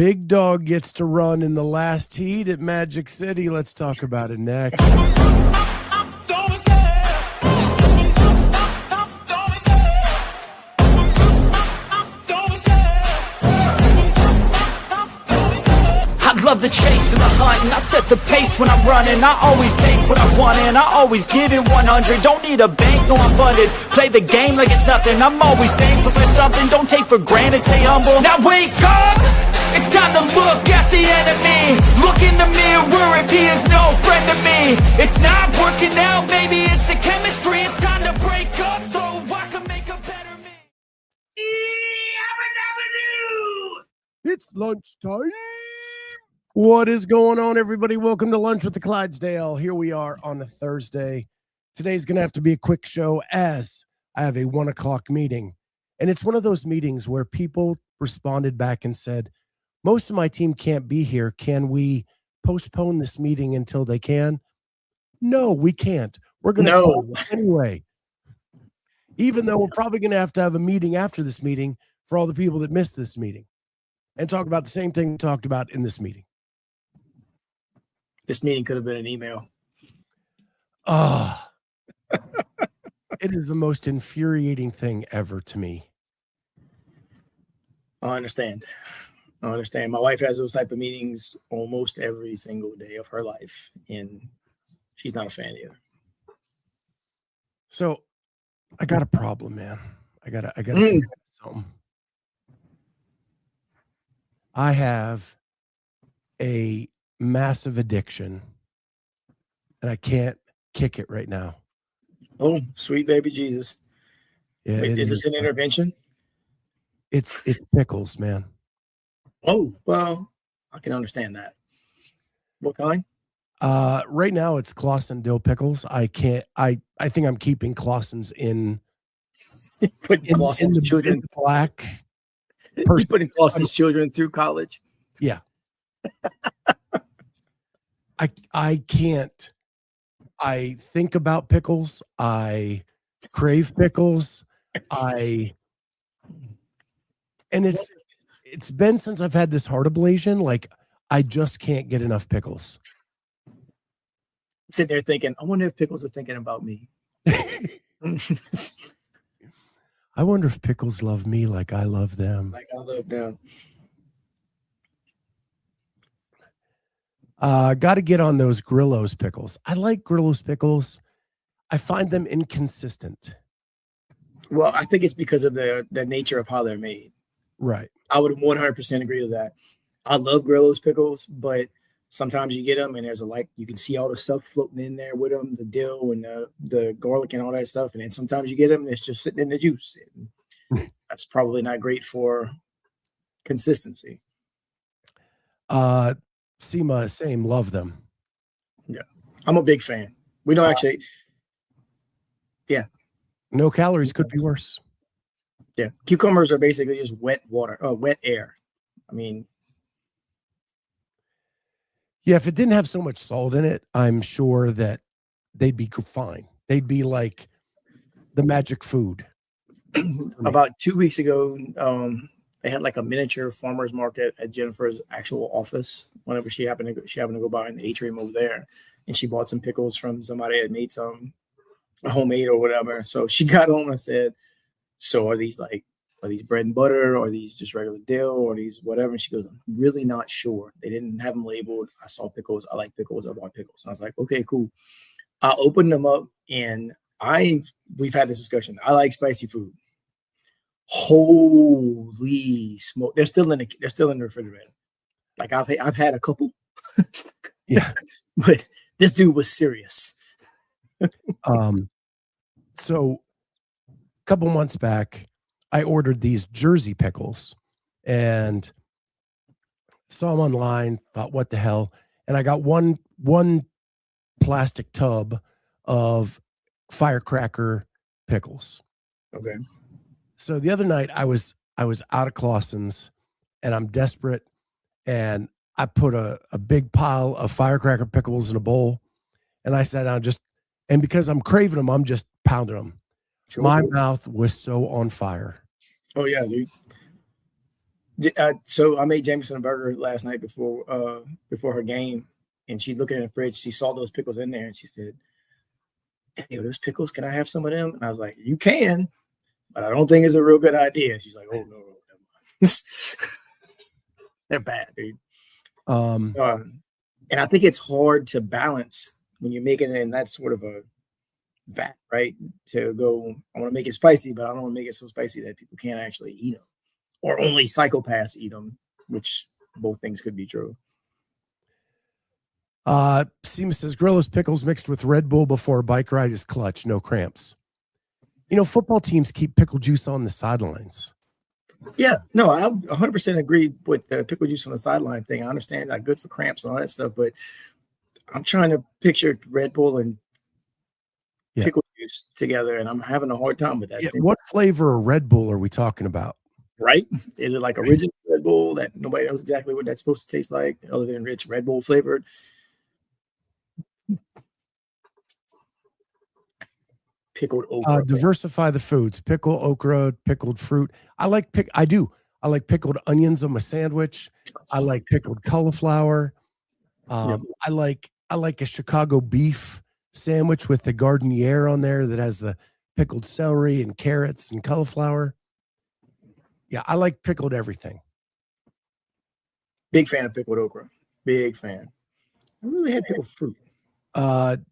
Big Dog gets to run in the last heat at Magic City. Let's talk about it next. Love the chase and the hunt, and I set the pace when I'm running. I always take what I want and I always give it 100. Don't need a bank, no I'm funded. Play the game like it's nothing. I'm always thankful for something. Don't take for granted, stay humble. Now wake up! It's time to look at the enemy. Look in the mirror if he is no friend to me. It's not working out, maybe it's the chemistry. It's time to break up so I can make a better me. It's lunchtime. What is going on, everybody? Welcome to Lunch with the Clydesdale. Here we are on a Thursday. Today's going to have to be a quick show as I have a 1 o'clock meeting. And it's one of those meetings where people responded back and said, most of my team can't be here. Can we postpone this meeting until they can? No, we can't. We're going to talk anyway. Even though we're probably going to have a meeting after this meeting for all the people that missed this meeting and talk about the same thing we talked about in this meeting. This meeting could have been an email. It is the most infuriating thing ever to me. I understand. My wife has those type of meetings almost every single day of her life, and she's not a fan either. So I got a problem, man. I gotta do something. I have a massive addiction and I can't kick it right now. Oh, sweet baby Jesus. Yeah, wait, is this an intervention? It's pickles, man. Oh, well, I can understand that. What kind? Right now it's Clausen dill pickles. I think I'm keeping Clausen's in putting Clausen's children in black. You're putting Clausen's children through college. Yeah. I can't. I think about pickles. I crave pickles. And it's been since I've had this heart ablation. Like, I just can't get enough pickles. Sitting there thinking, I wonder if pickles are thinking about me. I wonder if pickles love me like I love them. Like I love them. Got to get on those Grillo's pickles. I like Grillo's pickles. I find them inconsistent. Well, I think it's because of the nature of how they're made. Right. I would 100% agree with that. I love Grillo's pickles, but sometimes you get them and there's you can see all the stuff floating in there with them, the dill and the garlic and all that stuff. And then sometimes you get them and it's just sitting in the juice. And that's probably not great for consistency. Seema, same, love them. Yeah, I'm a big fan. We don't actually. Yeah. No calories could be worse. Yeah. Cucumbers are basically just wet air. I mean. Yeah, if it didn't have so much salt in it, I'm sure that they'd be fine. They'd be like the magic food. About 2 weeks ago, they had like a miniature farmer's market at Jennifer's actual office. Whenever she happened to go by in the atrium over there, and she bought some pickles from somebody that made some homemade or whatever. So she got home and said, "So are these bread and butter, or are these just regular dill, or these whatever?" And she goes, "I'm really not sure. They didn't have them labeled. I saw pickles. I like pickles. I bought pickles." And I was like, "Okay, cool." I opened them up, and we've had this discussion. I like spicy food. Holy smoke! They're still in the refrigerator. Like I've had a couple. Yeah, but this dude was serious. So a couple months back, I ordered these Jersey pickles and saw them online, thought, what the hell? And I got one plastic tub of firecracker pickles. Okay. So the other night I was out of Clausen's and I'm desperate, and I put a big pile of firecracker pickles in a bowl, and I sat down and because I'm craving them, I'm just pounding them. Sure. My mouth was so on fire. Oh yeah, dude. So I made Jameson a burger last night before her game, and she looking in the fridge. She saw those pickles in there, and she said, "Daniel, those pickles, can I have some of them?" And I was like, "You can, but I don't think it's a real good idea." And she's like, "Oh no, they're bad, dude." And I think it's hard to balance when you're making it in that sort of a vat, right? To go, I want to make it spicy, but I don't want to make it so spicy that people can't actually eat them, or only psychopaths eat them, which both things could be true. Seema says Grillo's pickles mixed with Red Bull before a bike ride is clutch, no cramps. You know, football teams keep pickle juice on the sidelines. Yeah, no, I 100% agree with the pickle juice on the sideline thing. I understand it's good for cramps and all that stuff, but I'm trying to picture Red Bull and pickle juice together, and I'm having a hard time with that. Yeah, what flavor of Red Bull are we talking about? Right? Is it like original Red Bull that nobody knows exactly what that's supposed to taste like, other than it's Red Bull flavored? Pickled okra. Diversify the foods. Pickle, okra, pickled fruit. I like pickled onions on my sandwich. I like pickled cauliflower. I like a Chicago beef sandwich with the Gardenier on there that has the pickled celery and carrots and cauliflower. Yeah, I like pickled everything. Big fan of pickled okra. Big fan. I really had pickled fruit.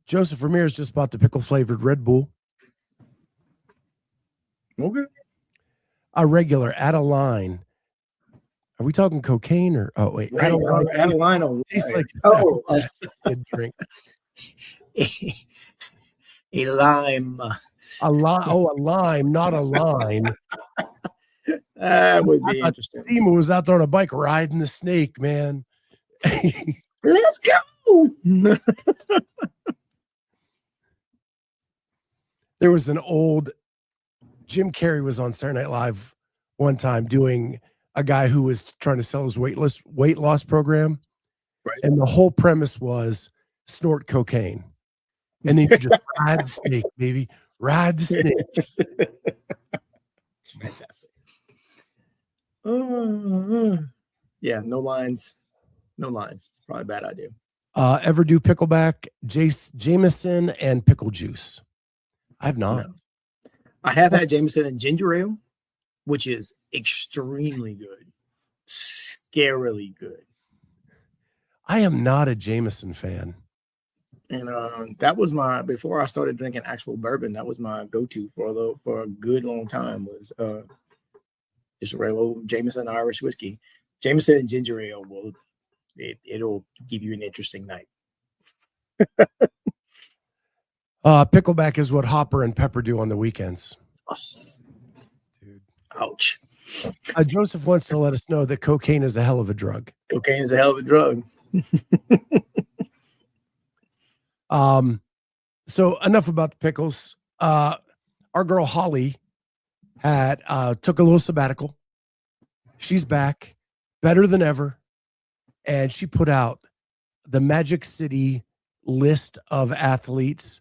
Joseph Ramirez just bought the pickle flavored Red Bull. Okay. A regular, add a line. Are we talking cocaine or? Oh wait, add a line on. Tastes like a drink. A lime. A lime, not a line. That would be interesting. Seema was out there on a bike riding the snake, man. Let's go. There was an old Jim Carrey was on Saturday Night Live one time doing a guy who was trying to sell his weight loss program. Right. And the whole premise was snort cocaine. And then you just ride the snake, baby. Ride the snake. It's fantastic. Yeah, no lines. No lines. It's probably a bad idea. Ever do pickleback, Jameson, and pickle juice? I have not. No. I have had Jameson and ginger ale, which is extremely good. Scarily good. I am not a Jameson fan. And that was before I started drinking actual bourbon, that was my go-to for a good long time was just a regular old Jameson Irish whiskey. Jameson and ginger ale it'll give you an interesting night. Pickleback is what Hopper and Pepper do on the weekends. Dude. Ouch. Joseph wants to let us know that cocaine is a hell of a drug. Cocaine is a hell of a drug. So enough about the pickles. Our girl Holli took a little sabbatical. She's back, better than ever, and she put out the Magic City list of athletes.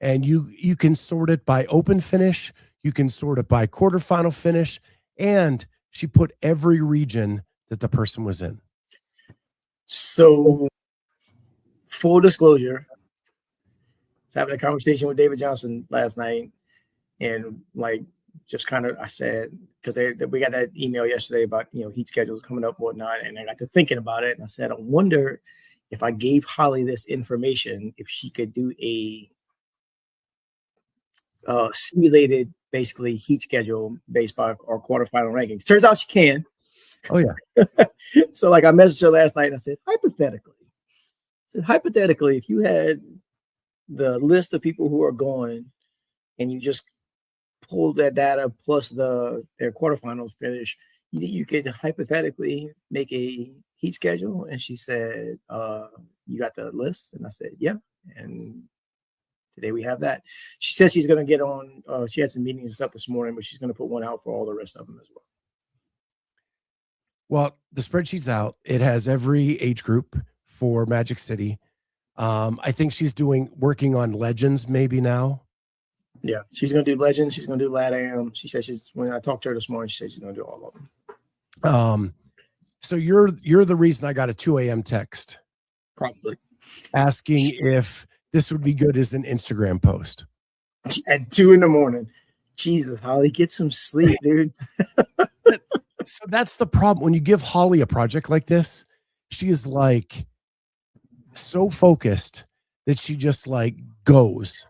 And you can sort it by open finish. You can sort it by quarterfinal finish. And she put every region that the person was in. So, full disclosure, I was having a conversation with David Johnson last night. And just kind of, I said, because we got that email yesterday about, heat schedules coming up and whatnot. And I got to thinking about it. And I said, I wonder if I gave Holli this information, if she could do a simulated basically heat schedule based by our quarterfinal rankings. Turns out she can. Oh yeah. So I messaged her last night and I said, hypothetically, if you had the list of people who are going and you just pulled that data plus their quarterfinals finish, you could hypothetically make a heat schedule. And she said, you got the list? And I said, yeah. And today we have that. She says she's going to get on. She had some meetings and stuff this morning, but she's going to put one out for all the rest of them as well. Well, the spreadsheet's out. It has every age group for Magic City. I think she's working on Legends maybe now. Yeah, she's going to do Legends. She's going to do LATAM. She said when I talked to her this morning, she said she's going to do all of them. So you're the reason I got a 2 a.m. text Probably. asking if this would be good as an Instagram post. At 2 a.m. Jesus, Holly, get some sleep, dude. So that's the problem. When you give Holly a project like this, she is like so focused that she just like goes.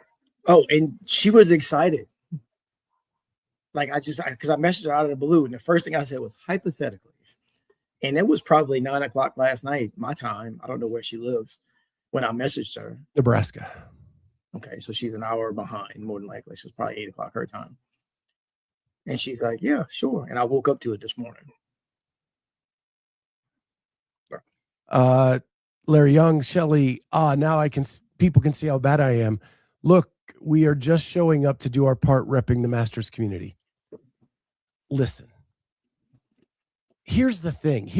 Oh, and she was excited. Like because I messaged her out of the blue, and the first thing I said was hypothetically. And it was probably 9 o'clock last night, my time. I don't know where she lives when I messaged her. Nebraska. Okay, so she's an hour behind, more than likely. So it's probably 8 o'clock her time. And she's like, yeah, sure. And I woke up to it this morning. Larry Young, Shelly, now people can see how bad I am. Look, we are just showing up to do our part repping the Masters community. Listen. Here's the thing,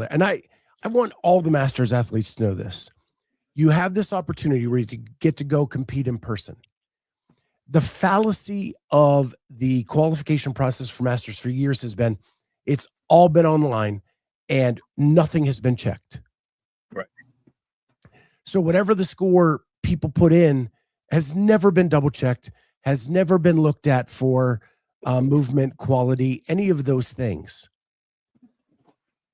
and I want all the Masters athletes to know this. You have this opportunity where you get to go compete in person. The fallacy of the qualification process for Masters for years has been, it's all been online and nothing has been checked. Right. So whatever the score people put in has never been double checked, has never been looked at for movement, quality, any of those things.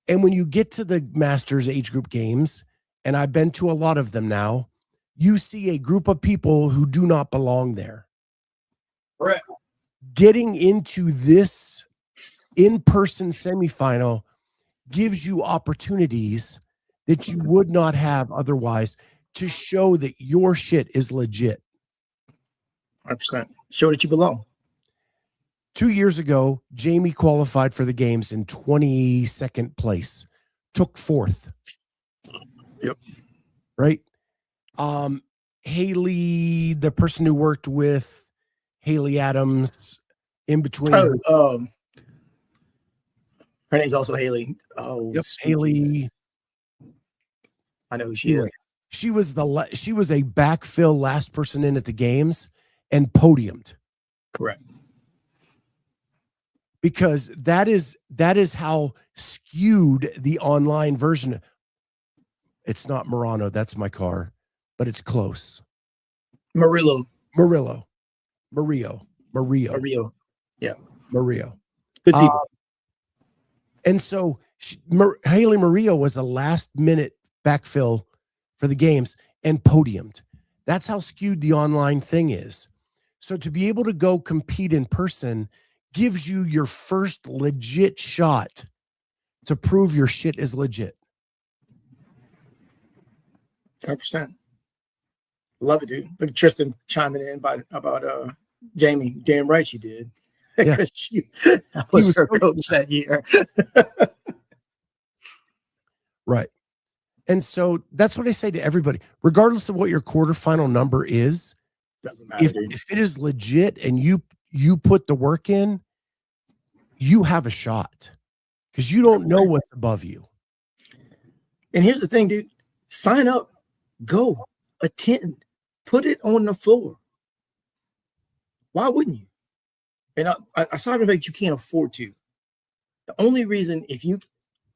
And when you get to the Masters age group games, and I've been to a lot of them now, you see a group of people who do not belong there. Right. Getting into this in-person semifinal gives you opportunities that you would not have otherwise to show that your shit is legit. 100%. Show that you belong. 2 years ago, Jamie qualified for the games in 22nd place, took 4th. Yep. Right. Haley, the person who worked with Haley Adams in between. Her name's also Haley. Oh, yep. Haley. I know who she is. She was a backfill last person in at the games and podiumed. Correct. Because that is how skewed the online version. It's not Murano, that's my car, but it's close. Murillo. Yeah. Murillo. Good people. And so Haley Murillo was a last minute backfill for the games and podiumed. That's how skewed the online thing is. So to be able to go compete in person gives you your first legit shot to prove your shit is legit. 100%. Love it, dude. Look at Tristan chiming in about Jamie. Damn right she did. Yeah. I was her coach that year. Right. And so that's what I say to everybody, regardless of what your quarterfinal number is. Doesn't matter. If it is legit and you put the work in, you have a shot because you don't know what's above you. And here's the thing, dude. Sign up, go, attend, put it on the floor. Why wouldn't you? And I saw the fact you can't afford to. The only reason,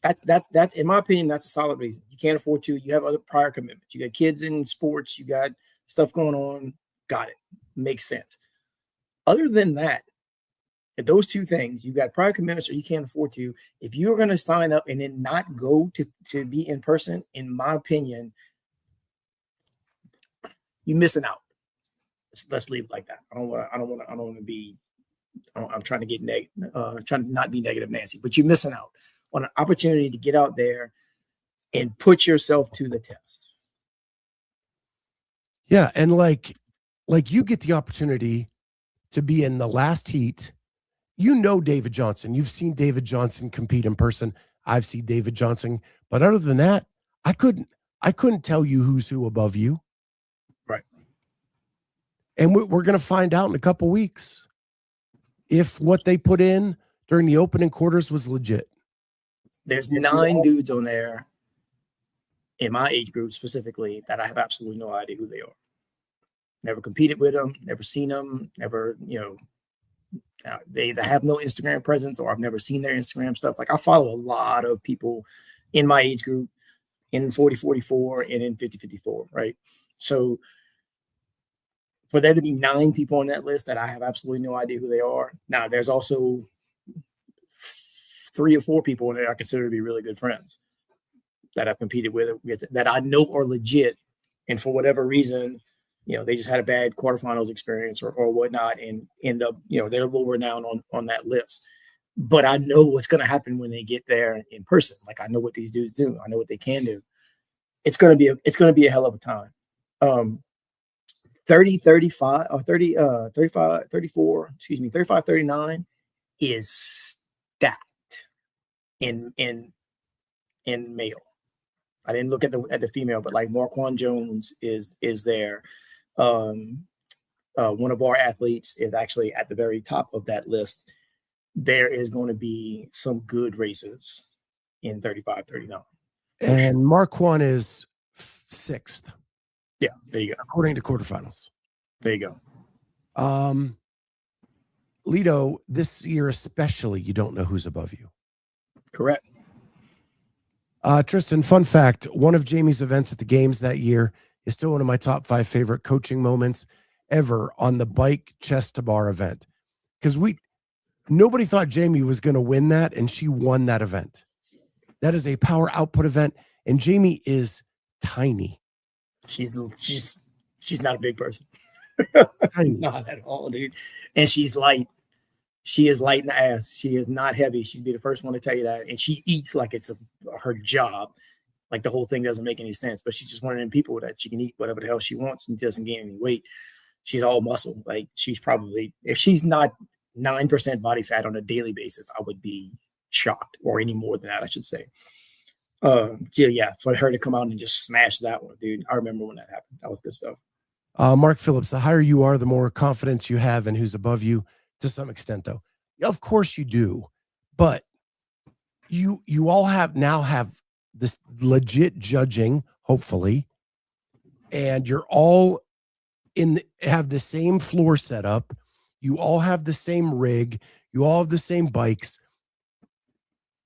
that's in my opinion, that's a solid reason. You can't afford to. You have other prior commitments. You got kids in sports. You got stuff going on. Got it. Makes sense. Other than that, if those two things, you got prior commitments or you can't afford to, if you're going to sign up and then not go to be in person, in my opinion, you're missing out. Let's leave it like that. I don't want to be. I'm trying to get trying to not be negative, Nancy, but you're missing out on an opportunity to get out there and put yourself to the test. Yeah, and like you get the opportunity to be in the last heat. You know David Johnson. You've seen David Johnson compete in person. I've seen David Johnson, but other than that, I couldn't tell you who's who above you. Right. And we're going to find out in a couple weeks if what they put in during the opening quarters was legit. There's 9 dudes on there in my age group specifically that I have absolutely no idea who they are. Never competed with them, never seen them, never, They either have no Instagram presence or I've never seen their Instagram stuff. Like I follow a lot of people in my age group in 40-44 and in 50-54, right? So for there to be 9 people on that list that I have absolutely no idea who they are. Now, there's also 3 or 4 people in there I consider to be really good friends that I've competed with that I know are legit. And for whatever reason, they just had a bad quarterfinals experience or whatnot and end up, they're lower down on that list. But I know what's going to happen when they get there in person. Like I know what these dudes do. I know what they can do. It's going to be a hell of a time. 35, 39 is stacked in male. I didn't look at the female, but like Marquand Jones is there. One of our athletes is actually at the very top of that list. There is going to be some good races in 35, 39. And Marquand is 6th. Yeah, there you go. According to quarterfinals. There you go. Lido, this year especially, you don't know who's above you. Correct. Tristan, fun fact, one of Jamie's events at the games that year is still one of my top 5 favorite coaching moments ever on the bike chest to bar event. Because nobody thought Jamie was going to win that, and she won that event. That is a power output event, and Jamie is tiny. She's not a big person. Not at all, dude. And she's light. She is light in the ass. She is not heavy. She'd be the first one to tell you that. And she eats like it's her job. Like the whole thing doesn't make any sense. But she's just one of them people that she can eat whatever the hell she wants and doesn't gain any weight. She's all muscle. Like she's probably, if she's not 9% body fat on a daily basis, I would be shocked, or any more than that, I should say. Yeah, for her to come out and just smash that one, dude. I remember when that happened. That was good stuff. Mark Phillips, the higher you are, the more confidence you have in who's above you to some extent, though. Of course you do. But you all have this legit judging, hopefully, and you're all have the same floor setup. You all have the same rig. You all have the same bikes.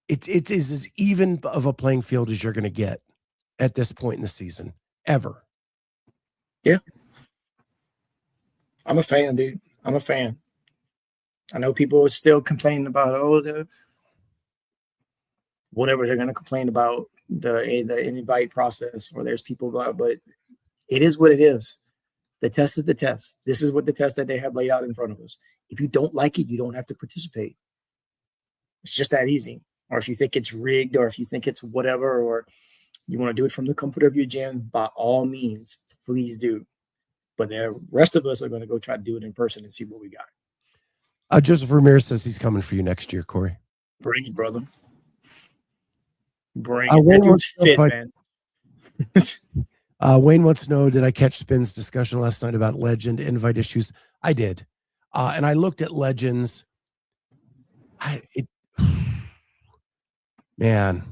It is as even of a playing field as you're going to get at this point in the season, ever. Yeah. I'm a fan, dude. I'm a fan. I know people are still complaining about, whatever they're going to complain about, the invite process, or there's people about, but it is what it is. The test is the test. This is what the test that they have laid out in front of us. If you don't like it, you don't have to participate. It's just that easy. Or if you think it's rigged, or if you think it's whatever, or you want to do it from the comfort of your gym, by all means, please do. But the rest of us are going to go try to do it in person and see what we got. Joseph Ramirez says he's coming for you next year, Cory. Bring it, brother. Bring it. That dude's fit, man. Wayne wants to know, did I catch Spin's discussion last night about Legend invite issues? I did. And I looked at Legends. Man,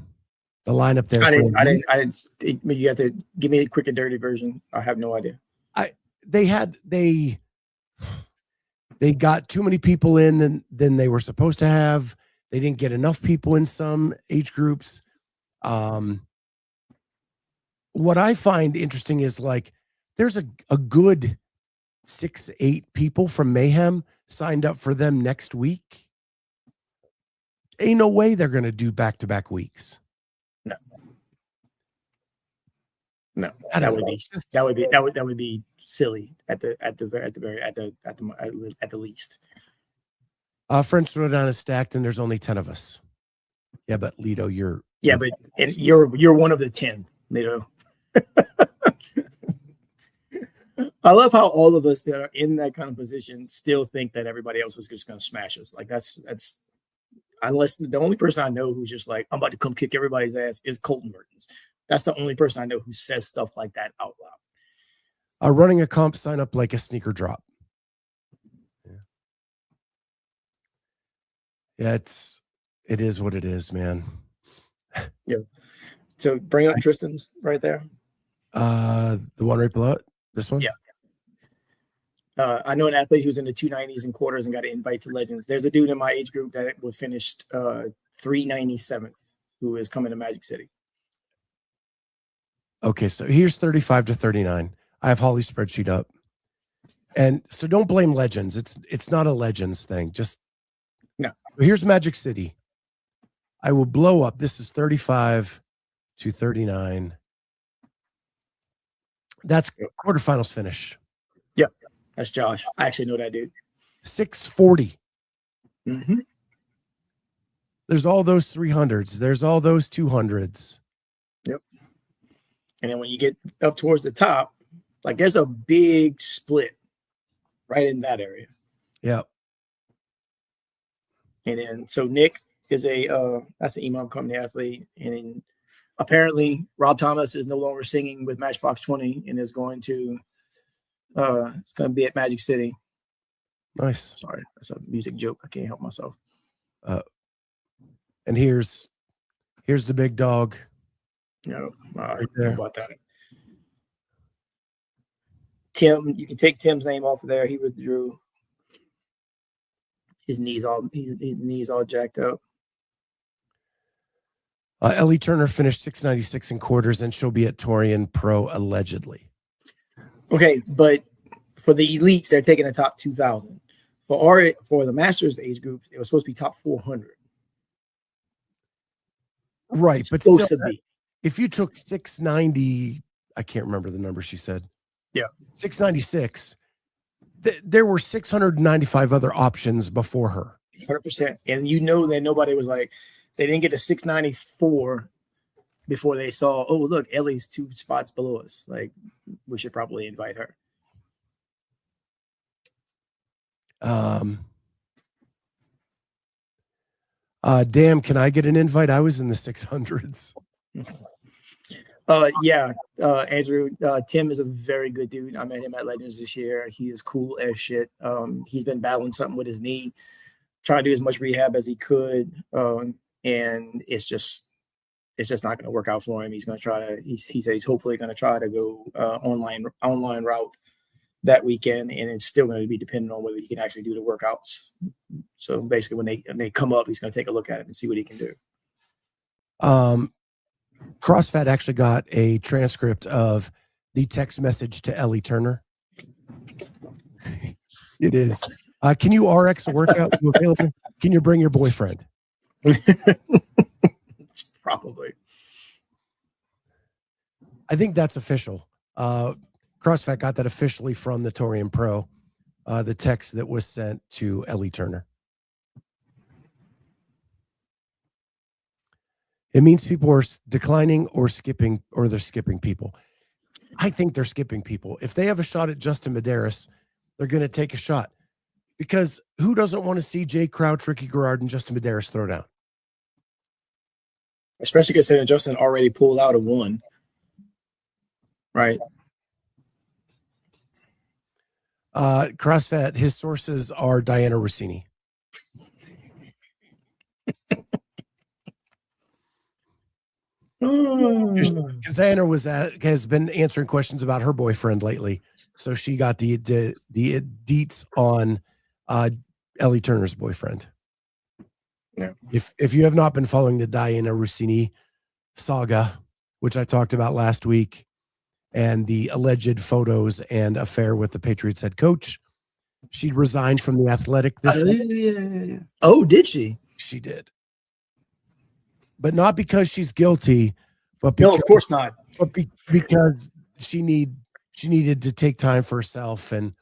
the lineup there. I didn't. You have to give me a quick and dirty version. I have no idea. They got too many people in than they were supposed to have. They didn't get enough people in some age groups. What I find interesting is like there's a good 6-8 people from Mayhem signed up for them next week. Ain't no way they're going to do back-to-back weeks. No, that would be silly at the least. French Throwdown is stacked, and there's only 10 of us. Yeah, but Lido, you're one of the 10, Lido. I love how all of us that are in that kind of position still think that everybody else is just going to smash us. Like that's unless the only person I know who's just like, I'm about to come kick everybody's ass is Colton Mertens. That's the only person I know who says stuff like that out loud. Running a comp sign up like a sneaker drop. Yeah, it is what it is, man. Yeah. So bring up Tristan's right there. The one right below it. This one? Yeah. I know an athlete who's in the 290s and quarters and got an invite to Legends. There's a dude in my age group that was finished 397th who is coming to Magic City. Okay, so here's 35 to 39. I have Holli's spreadsheet up. And so don't blame Legends. It's not a Legends thing. Just no. Here's Magic City. I will blow up. This is 35 to 39. That's quarterfinals finish. Yep. That's Josh. I actually know that dude. 640. Mm-hmm. There's all those 300s. There's all those 200s. Yep. And then when you get up towards the top, like there's a big split right in that area. Yep. And then so Nick is that's an Imam Company athlete. And then apparently Rob Thomas is no longer singing with Matchbox 20 and is going to it's going to be at Magic City. Nice. Sorry, that's a music joke. I can't help myself. And here's the big dog. No, right there. About that. Tim, you can take Tim's name off of there. He withdrew. His knees all jacked up. Ellie Turner finished 696 in quarters, and she'll be at Torian Pro allegedly. Okay, but for the elites, they're taking the top 2,000. For the Masters age group, it was supposed to be top 400. Right, it's but supposed still, to be. If you took 690, I can't remember the number she said. Yeah, 696. There were 695 other options before her. 100%. And you know that nobody was like, they didn't get a 694 before they saw, oh, look, Ellie's 2 spots below us. Like, we should probably invite her. Damn, can I get an invite? I was in the 600s. Yeah, Andrew, Tim is a very good dude. I met him at Legends this year. He is cool as shit. He's been battling something with his knee, trying to do as much rehab as he could. And it's just not going to work out for him. He's going to try to, he said he's hopefully going to try to go online route that weekend. And it's still going to be dependent on whether he can actually do the workouts. So basically when they come up, he's going to take a look at it and see what he can do. CrossFit actually got a transcript of the text message to Ellie Turner. It is. Can you RX a workout? You available? Can you bring your boyfriend? Probably. I think that's official. CrossFit got that officially from the Torian Pro, the text that was sent to Ellie Turner. It means people are declining or skipping, or they're skipping people. I think they're skipping people. If they have a shot at Justin Medeiros, they're going to take a shot. Because who doesn't want to see Jay Crouch, Ricky Garrard, and Justin Medeiros throw down? Especially considering Justin already pulled out of one. Right. CrossFit, his sources are Diana Rossini. Because Diana has been answering questions about her boyfriend lately, so she got the deets on Ellie Turner's boyfriend. Yeah. If you have not been following the Diana Rossini saga, which I talked about last week, and the alleged photos and affair with the Patriots head coach, she resigned from the Athletic this week. Yeah. Oh, did she? She did. But not because she's guilty, but because, no, of course not. But because she needed to take time for herself and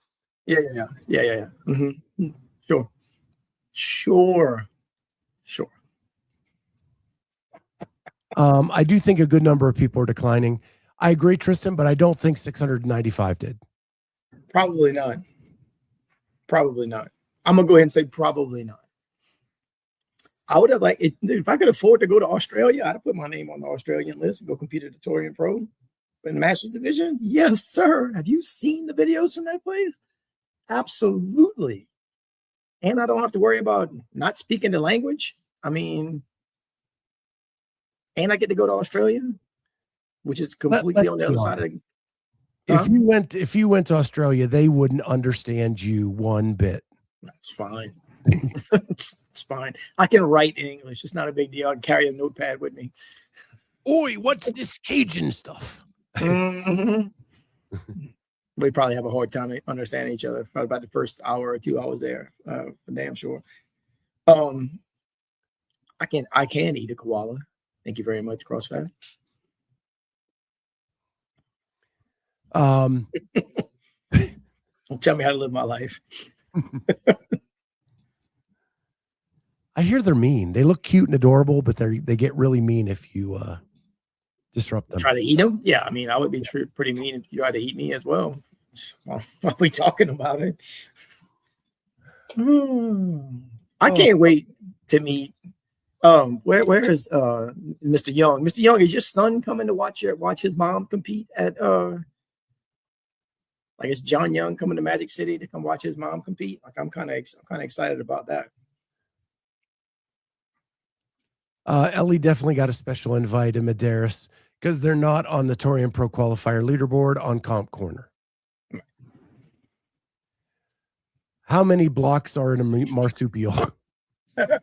yeah. Mm-hmm. Sure. I do think a good number of people are declining. I agree, Tristan, but I don't think 695 did. Probably not. I'm gonna go ahead and say probably not. I would have if I could afford to go to Australia, I'd have put my name on the Australian list and go compete at the Torian Pro in the Masters division. Yes, sir. Have you seen the videos from that place? Absolutely. And I don't have to worry about not speaking the language. I mean, and I get to go to Australia, which is completely on the other side of If you went to Australia, they wouldn't understand you one bit. That's fine. It's fine. I can write in English. It's not a big deal. I can carry a notepad with me. Oi, what's this Cajun stuff? Mm-hmm. We probably have a hard time understanding each other. Probably about the first hour or 2 hours there, for damn sure. I can eat a koala. Thank you very much, CrossFit. Don't tell me how to live my life. I hear they're mean. They look cute and adorable, but they get really mean if you disrupt them. Try to eat them? Yeah, I mean, I would be pretty mean if you try to eat me as well. While we talking about it, I can't wait to meet. Where is Mr. Young? Mr. Young, is your son coming to watch his mom compete at like is John Young coming to Magic City to come watch his mom compete? Like I'm kind of excited about that. Ellie definitely got a special invite in Medeiros because they're not on the Torian Pro Qualifier leaderboard on Comp Corner. How many blocks are in a marsupial? I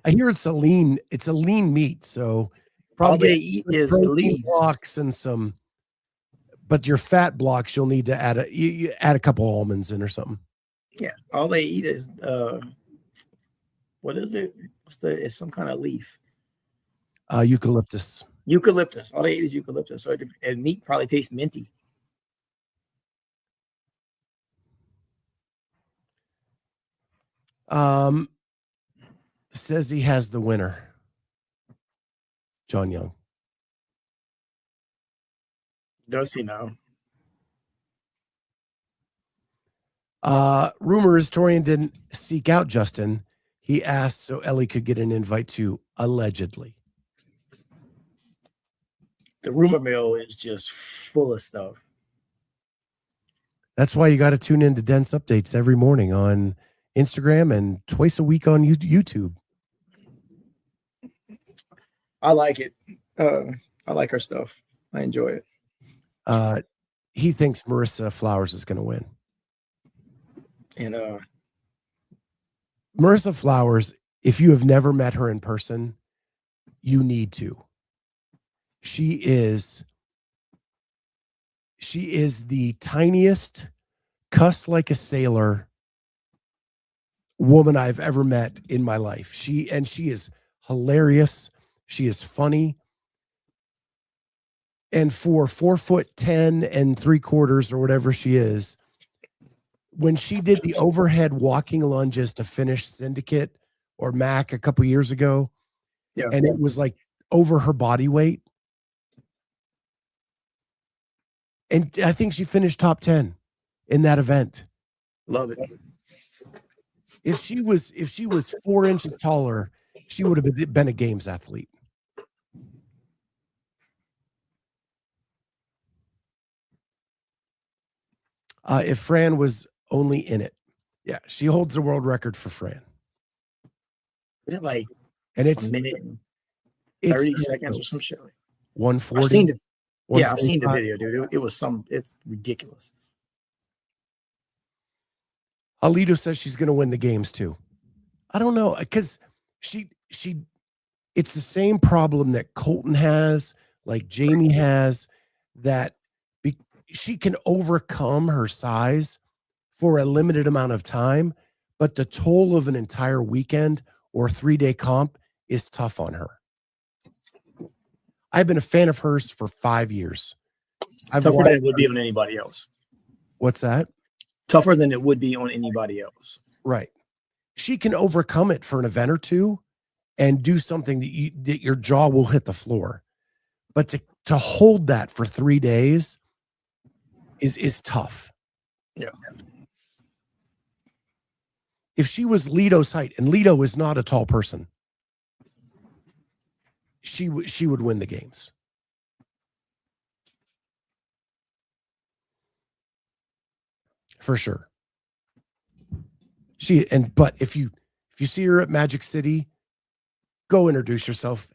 hear it's a lean meat, so probably all they eat is the leaves. Blocks and some, but your fat blocks you'll need to add a couple almonds in or something. Yeah, all they eat is what is it? It's some kind of leaf. Eucalyptus. Eucalyptus. All they eat is eucalyptus. So and meat probably tastes minty. Says he has the winner. John Young. Does he now? Rumor is Torian didn't seek out Justin. He asked so Ellie could get an invite to, allegedly. The rumor mill is just full of stuff. That's why you got to tune in to Dense Updates every morning on Instagram and twice a week on YouTube. I like it. I like her stuff. I enjoy it. He thinks Marisa Flowers is going to win. And Marisa Flowers, if you have never met her in person, you need to. She is the tiniest, cuss like a sailor woman I've ever met in my life. She is hilarious. She is funny. And for 4'10" 3/4" or whatever she is, when she did the overhead walking lunges to finish Syndicate or Mac a couple years ago, and it was like over her body weight. And I think she finished top 10 in that event. Love it. If she was 4 inches taller, she would have been a games athlete. If Fran was only in it. Yeah, she holds the world record for Fran. Is it like it's a minute and 30 seconds or some shit? 140. I've seen it. Yeah, I've seen the video, dude. It's ridiculous. Alito says she's going to win the games too. I don't know, because it's the same problem that Colton has, like Jamie has, that she can overcome her size for a limited amount of time, but the toll of an entire weekend or 3-day comp is tough on her. I've been a fan of hers for 5 years. Tougher than it would be on anybody else. What's that? Tougher than it would be on anybody else. Right. She can overcome it for an event or two and do something that your jaw will hit the floor. But to hold that for 3 days is tough. Yeah. If she was Lito's height, and Lito is not a tall person, she would win the games. For sure. But if you see her at Magic City, go introduce yourself.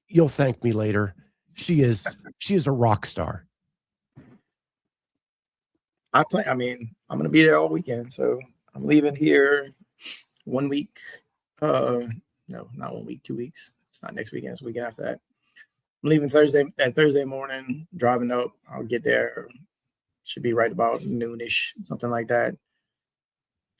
You'll thank me later. She is a rock star. I'm going to be there all weekend. So I'm leaving here 1 week. No, not 1 week, 2 weeks. It's not next weekend. It's the weekend after that. I'm leaving Thursday morning, driving up. I'll get there. Should be right about noonish, something like that.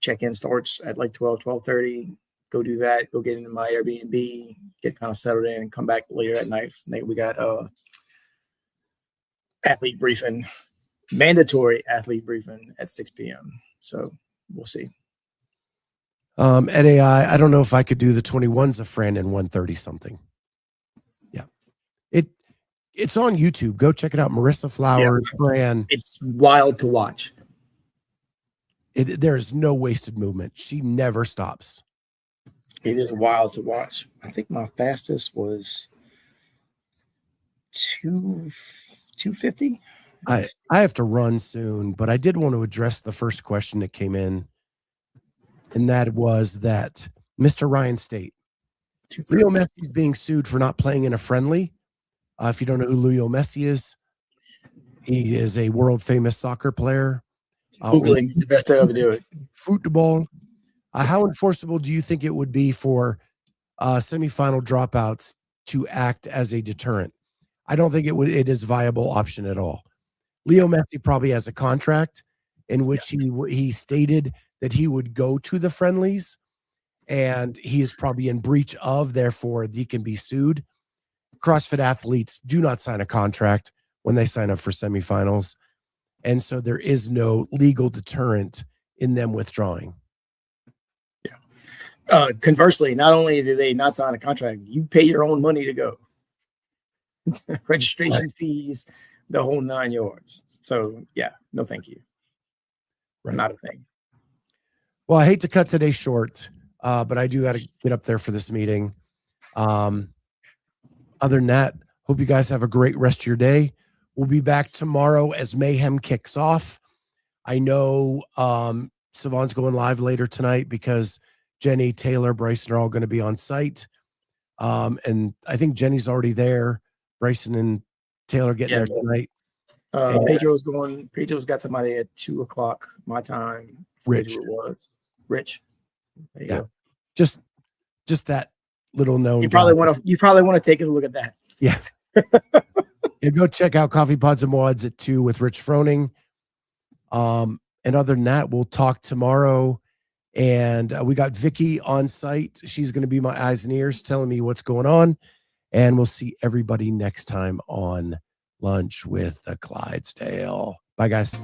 Check-in starts at like 12:30. Go do that. Go get into my Airbnb, get kind of settled in, and come back later at night. We got athlete briefing, mandatory athlete briefing at 6 p.m. So we'll see. At AI, I don't know if I could do the 21s of Fran in 130 something. Yeah. It's on YouTube. Go check it out. Marisa Flowers, Fran. It's wild to watch. There is no wasted movement. She never stops. It is wild to watch. I think my fastest was 250. I have to run soon, but I did want to address the first question that came in, and that was that Mr. Ryan State, Leo Messi is being sued for not playing in a friendly. If you don't know who Leo Messi is, he is a world famous soccer player. Googling, he's the best to ever do it. Football. How enforceable do you think it would be for semifinal dropouts to act as a deterrent? I don't think it is a viable option at all. Leo Messi probably has a contract in which he stated that he would go to the friendlies, and he is probably in breach of, therefore he can be sued. CrossFit athletes do not sign a contract when they sign up for semifinals, and so there is no legal deterrent in them withdrawing. Conversely, not only do they not sign a contract, you pay your own money to go. Registration fees, the whole 9 yards. So, yeah, no thank you. Right. Not a thing. Well, I hate to cut today short, but I do got to get up there for this meeting. Other than that, hope you guys have a great rest of your day. We'll be back tomorrow as Mayhem kicks off. I know Savon's going live later tonight because Jenny, Taylor, Bryson are all going to be on site. And I think Jenny's already there. Bryson and Taylor getting there tonight. Pedro's got somebody at 2:00 my time. Rich. Who it was. Rich. There you go. Just that little known. You probably want to take a look at that. Yeah. Go check out Coffee Pods and Wads at 2 with Rich Froning. And other than that, we'll talk tomorrow. And we got Vicky on site. She's going to be my eyes and ears telling me what's going on. And we'll see everybody next time on Lunch with the Clydesdale. Bye, guys.